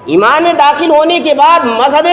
ایمان میں داخل ہونے کے بعد مذہب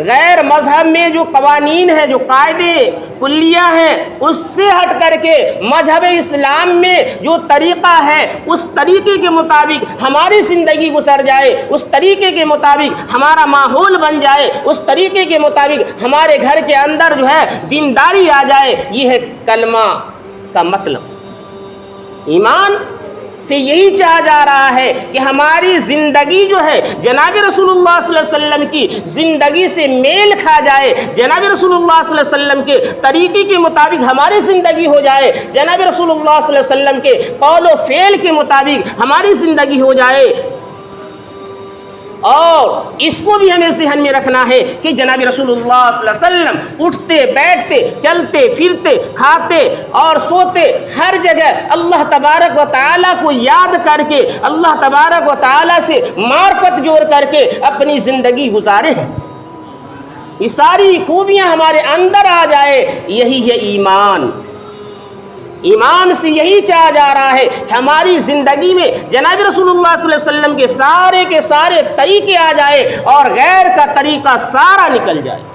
غیر مذہب میں جو قوانین ہیں، جو قاعدے کلیہ ہیں، اس سے ہٹ کر کے مذہب اسلام میں جو طریقہ ہے اس طریقے کے مطابق ہماری زندگی گزر جائے، اس طریقے کے مطابق ہمارا ماحول بن جائے، اس طریقے کے مطابق ہمارے گھر کے اندر جو ہے دینداری آ جائے، یہ ہے کلمہ کا مطلب۔ ایمان سے یہی چاہا جا رہا ہے کہ ہماری زندگی جو ہے جناب رسول اللہ صلی اللہ علیہ وسلم کی زندگی سے میل کھا جائے، جناب رسول اللہ صلی اللہ علیہ وسلم کے طریقے کے مطابق ہماری زندگی ہو جائے، جناب رسول اللہ صلی اللہ علیہ وسلم کے قول و فعل کے مطابق ہماری زندگی ہو جائے۔ اور اس کو بھی ہمیں ذہن میں رکھنا ہے کہ جناب رسول اللہ صلی اللہ علیہ وسلم اٹھتے بیٹھتے چلتے پھرتے کھاتے اور سوتے ہر جگہ اللہ تبارک و تعالیٰ کو یاد کر کے، اللہ تبارک و تعالیٰ سے معرفت جوڑ کر کے اپنی زندگی گزارے ہیں۔ یہ ساری خوبیاں ہمارے اندر آ جائے، یہی ہے ایمان۔ ایمان سے یہی چاہا جا رہا ہے کہ ہماری زندگی میں جناب رسول اللہ صلی اللہ علیہ وسلم کے سارے طریقے آ جائے اور غیر کا طریقہ سارا نکل جائے،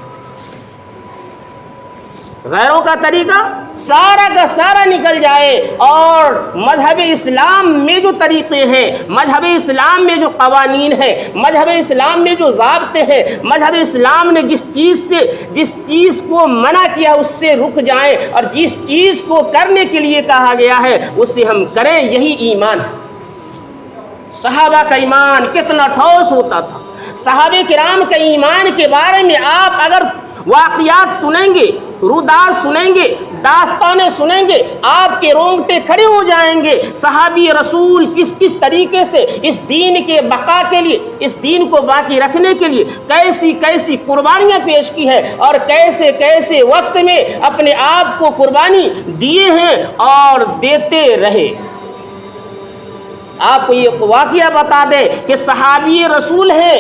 غیروں کا طریقہ سارا کا سارا نکل جائے، اور مذہب اسلام میں جو طریقے ہیں، مذہب اسلام میں جو قوانین ہیں، مذہب اسلام میں جو ضابطے ہیں، مذہب اسلام نے جس چیز کو منع کیا اس سے رک جائیں، اور جس چیز کو کرنے کے لیے کہا گیا ہے اسے ہم کریں، یہی ایمان ہے۔ صحابہ کا ایمان کتنا ٹھوس ہوتا تھا، صحابہ کرام کے ایمان کے بارے میں آپ اگر واقعات سنیں گے، روداد سنیں گے، داستانیں سنیں گے، آپ کے رونگٹے کھڑے ہو جائیں گے۔ صحابی رسول کس طریقے سے اس دین کے بقا کے لیے، اس دین کو باقی رکھنے کے لیے کیسی قربانیاں پیش کی ہے، اور کیسے وقت میں اپنے آپ کو قربانی دیے ہیں اور دیتے رہے۔ آپ کو یہ واقعہ بتا دیں کہ صحابی رسول ہے،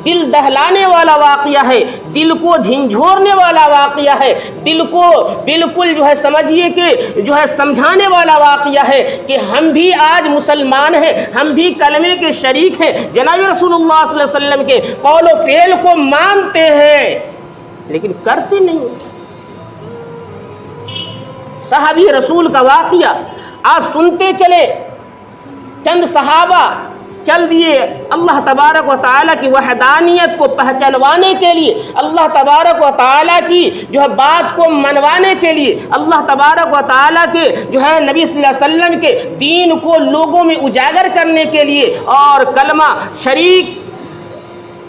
دل دہلانے والا واقعہ ہے، دل کو جھنجھوڑنے والا واقعہ ہے، دل کو بالکل جو ہے سمجھیے کہ جو ہے سمجھانے والا واقعہ ہے کہ ہم بھی آج مسلمان ہیں، ہم بھی کلمے کے شریک ہیں، جناب رسول اللہ صلی اللہ علیہ وسلم کے قول و فعل کو مانتے ہیں لیکن کرتے نہیں۔ صحابی رسول کا واقعہ آپ سنتے چلے، چند صحابہ چل دیے اللہ تبارک و تعالیٰ کی وحدانیت کو پہچانوانے کے لیے، اللہ تبارک و تعالیٰ کی جو ہے بات کو منوانے کے لیے، اللہ تبارک و تعالیٰ کے جو ہے نبی صلی اللہ علیہ وسلم کے دین کو لوگوں میں اجاگر کرنے کے لیے، اور کلمہ شریک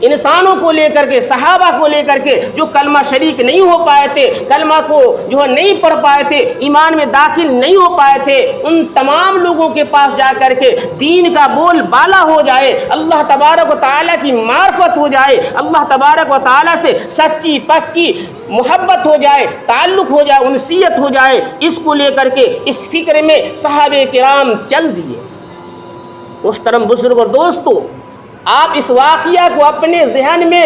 انسانوں کو لے کر کے، صحابہ کو لے کر کے جو کلمہ شریک نہیں ہو پائے تھے، کلمہ کو جو ہے نہیں پڑھ پائے تھے، ایمان میں داخل نہیں ہو پائے تھے، ان تمام لوگوں کے پاس جا کر کے دین کا بول بالا ہو جائے، اللہ تبارک و تعالیٰ کی معرفت ہو جائے، اللہ تبارک و تعالیٰ سے سچی پکی محبت ہو جائے، تعلق ہو جائے، انسیت ہو جائے، اس کو لے کر کے اس فکر میں صحابہ کرام چل دیے۔ محترم بزرگ اور دوستو، آپ اس واقعہ کو اپنے ذہن میں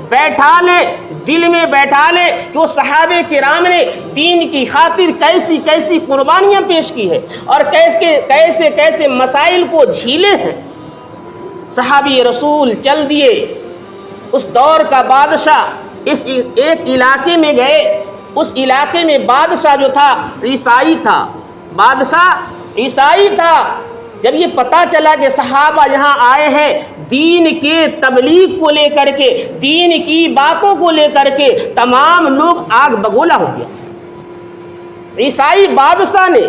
بیٹھا لیں، دل میں بیٹھا لیں کہ وہ صحابہ کرام نے دین کی خاطر کیسی قربانیاں پیش کی ہے، اور کیسے مسائل کو جھیلے ہیں۔ صحابی رسول چل دیے، اس دور کا بادشاہ اس ایک علاقے میں گئے، اس علاقے میں بادشاہ جو تھا عیسائی تھا، بادشاہ عیسائی تھا۔ جب یہ پتہ چلا کہ صحابہ یہاں آئے ہیں دین کے تبلیغ کو لے کر کے، دین کی باتوں کو لے کر کے، تمام لوگ آگ بگولا ہو گیا۔ عیسائی بادشاہ نے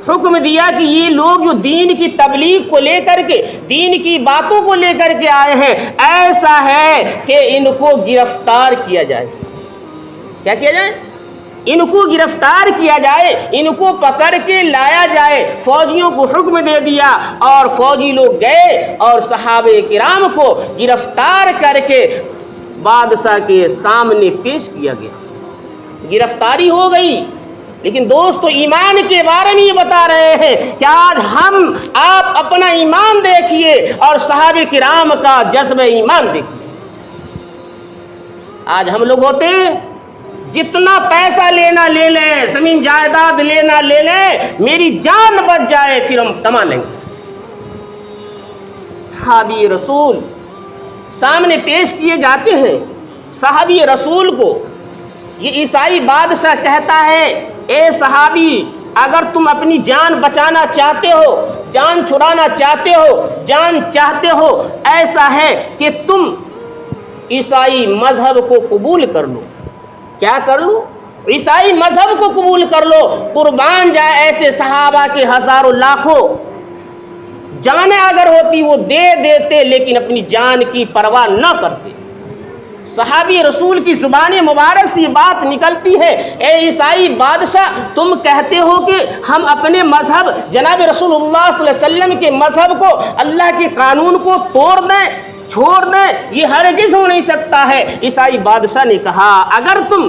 حکم دیا کہ یہ لوگ جو دین کی تبلیغ کو لے کر کے، دین کی باتوں کو لے کر کے آئے ہیں، ایسا ہے کہ ان کو گرفتار کیا جائے۔ کیا کیا جائے؟ ان کو گرفتار کیا جائے، ان کو پکڑ کے لایا جائے۔ فوجیوں کو حکم دے دیا، اور فوجی لوگ گئے اور صحابہ کرام کو گرفتار کر کے بادشاہ کے سامنے پیش کیا گیا۔ گرفتاری ہو گئی، لیکن دوستو ایمان کے بارے میں یہ بتا رہے ہیں کہ آج آپ اپنا ایمان دیکھیے اور صحابہ کرام کا جذبہ ایمان دیکھیے۔ آج ہم لوگ ہوتے ہیں جتنا پیسہ لینا لے لیں، زمین جائیداد لینا لے لیں، میری جان بچ جائے پھر ہم کما لیں گے۔ صحابی رسول सामने पेश किए जाते हैं सहाबी रसूल को। ये ईसाई बादशाह कहता है, ए सहाबी, अगर तुम अपनी जान बचाना चाहते हो, जान छुड़ाना चाहते हो, जान चाहते हो, ऐसा है कि तुम ईसाई मजहब को कबूल कर लो। क्या कर लो? ईसाई मजहब को कबूल कर लो। कुर्बान जाए ऐसे सहाबा के हजारों लाखों जानें अगर होती वो दे देते, लेकिन अपनी जान की परवाह न करते। सहाबी रसूल की जुबान मुबारक से बात निकलती है, ए ईसाई बादशाह, तुम कहते हो कि हम अपने मजहब जनाब रसूलुल्लाह सल्लल्लाहु अलैहि वसल्लम के मजहब को, अल्लाह के कानून को तोड़ दें, छोड़ दें, ये हरगिज़ हो नहीं सकता है। ईसाई बादशाह ने कहा, अगर तुम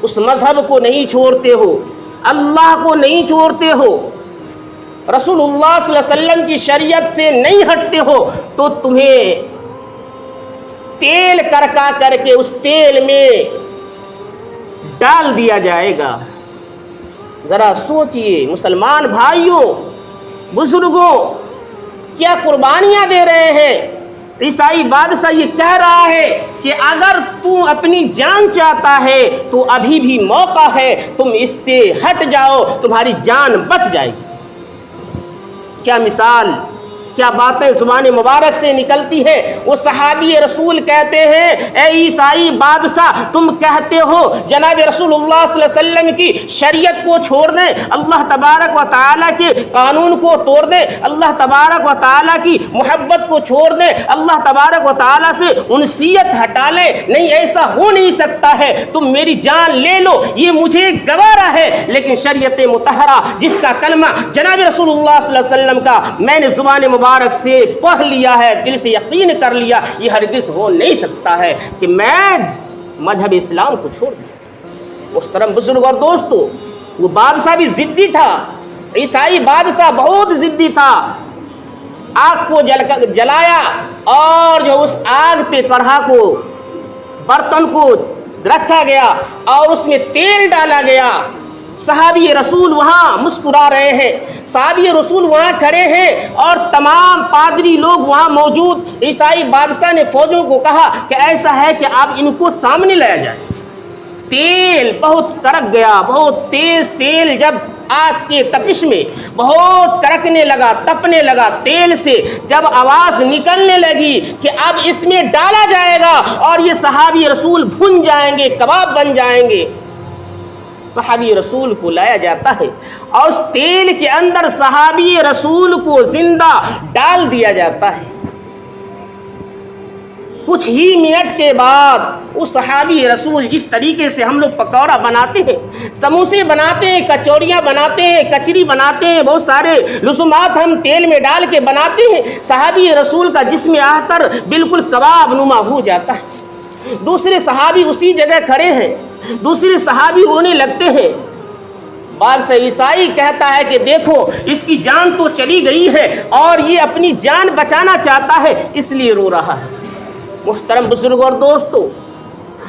उस मजहब को नहीं छोड़ते हो, अल्लाह को नहीं छोड़ते हो, रसूलुल्लाह सल्लल्लाहु अलैहि वसल्लम की शरीयत से नहीं हटते हो, तो तुम्हें तेल करका करके उस तेल में डाल दिया जाएगा। जरा सोचिए मुसलमान भाइयों, बुजुर्गों, क्या कुर्बानियां दे रहे हैं। ईसाई बादशाह ये कह रहा है कि अगर तू अपनी जान चाहता है तो अभी भी मौका है, तुम इससे हट जाओ, तुम्हारी जान बच जाएगी। क्या मिसाल, क्या बातें ज़ुबान मुबारक से निकलती है। वो सहाबी रसूल कहते हैं, ए ईसाई बादशाह, तुम कहते हो जनाब रसूलुल्लाह सल्लल्लाहु अलैहि वसल्लम की शरीयत को छोड़ दें, अल्लाह तबारक व तआला के कानून को तोड़ दें, अल्लाह तबारक व तआला की मोहब्बत को छोड़ दें, अल्लाह तबारक व तआला से उनसियत हटा लें। नहीं, ऐसा हो नहीं सकता है, तुम मेरी जान ले लो, ये मुझे गवारा है, लेकिन शरीयत मुतहरा जिसका कलमा जनाब रसूलुल्लाह सल्लल्लाहु अलैहि वसल्लम का मैंने ज़ुबान मुबारक से पढ़ लिया है, दिल से यकीन कर लिया, ये हरगिज़ हो नहीं सकता है कि मैं मजहब इस्लाम को छोड़ दूं। मुहतरम बुजुर्ग और दोस्तों, वो बादशाह भी जिद्दी था। ईसाई बादशाह बहुत जिद्दी था। आग को जलाया और जो उस आग पे कढ़ा को, बर्तन को रखा गया और उसमें तेल डाला गया। सहाबी रसूल वहाँ मुस्कुरा रहे हैं, सहाबी रसूल वहाँ खड़े हैं और तमाम पादरी लोग वहाँ मौजूद। ईसाई बादशाह ने फौजों को कहा कि ऐसा है कि आप इनको सामने लाया जाए। तेल बहुत कड़क गया, बहुत तेज तेल जब आग के तपिश में बहुत कड़कने लगा, तपने लगा, तेल से जब आवाज़ निकलने लगी कि अब इसमें डाला जाएगा और ये सहाबी रसूल भुन जाएंगे, कबाब बन जाएंगे। सहाबी रसूल को लाया जाता है और उस तेल के अंदर सहाबी रसूल को जिंदा डाल दिया जाता है। कुछ ही मिनट के बाद उस सहाबी रसूल, जिस तरीके से हम लोग पकौड़ा बनाते हैं, समोसे बनाते हैं, कचौड़ियाँ बनाते हैं, कचरी बनाते हैं, बहुत सारे लुसुमात हम तेल में डाल के बनाते हैं, सहाबी रसूल का जिस्म आहतर बिल्कुल कबाब नुमा हो जाता है। दूसरे सहाबी उसी जगह खड़े हैं, दूसरे सहाबी रोने लगते हैं। बादशाह ईसाई कहता है कि देखो, इसकी जान तो चली गई है और ये अपनी जान बचाना चाहता है, इसलिए रो रहा है। मुहतरम बुजुर्ग और दोस्तों,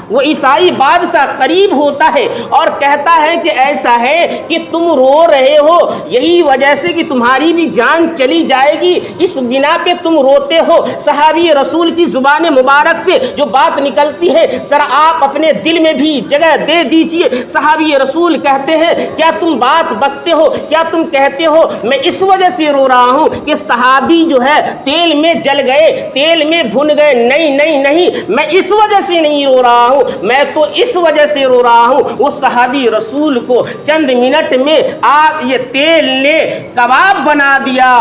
वो ईसाई बादशाह करीब होता है और कहता है कि ऐसा है कि तुम रो रहे हो, यही वजह से कि तुम्हारी भी जान चली जाएगी, इस बिना पे तुम रोते हो। सहाबी रसूल की जुबान मुबारक से जो बात निकलती है, जरा आप अपने दिल में भी जगह दे दीजिए। सहाबी रसूल कहते हैं, क्या तुम बात बकते हो, क्या तुम कहते हो मैं इस वजह से रो रहा हूँ कि सहाबी जो है तेल में जल गए, तेल में भुन गए। नहीं नहीं नहीं, मैं इस वजह से नहीं रो रहा हूँ, मैं तो इस वजह से रो रहा हूँ, उस सहाबी रसूल को चंद मिनट में आग ये तेल ने कबाब बना दिया।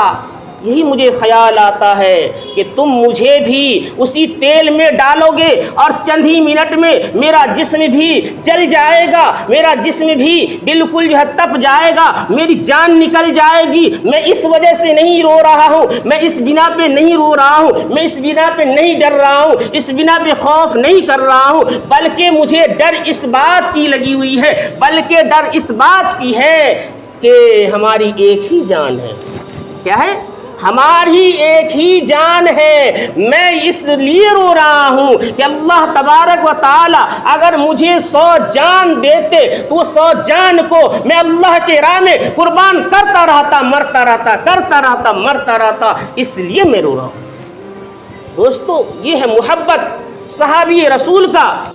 यही मुझे ख्याल आता है कि तुम मुझे भी उसी तेल में डालोगे और चंद ही मिनट में मेरा जिस्म भी जल जाएगा, मेरा जिस्म भी बिल्कुल जो है तप जाएगा, मेरी जान निकल जाएगी। मैं इस वजह से नहीं रो रहा हूँ, मैं इस बिना पे नहीं रो रहा हूँ, मैं इस बिना पे नहीं डर रहा हूँ, इस बिना पे खौफ नहीं कर रहा हूँ, बल्कि मुझे डर इस बात की लगी हुई है, बल्कि डर इस बात की है कि हमारी एक ही जान है। क्या है? हमारी एक ही जान है। मैं इसलिए रो रहा हूँ कि अल्लाह तबारक व ताला अगर मुझे 100 जान देते तो 100 जान को मैं अल्लाह के राह में कुर्बान करता रहता, मरता रहता, करता रहता, मरता रहता। इसलिए मैं रो रहा हूँ। دوستو یہ ہے محبت صحابی رسول کا.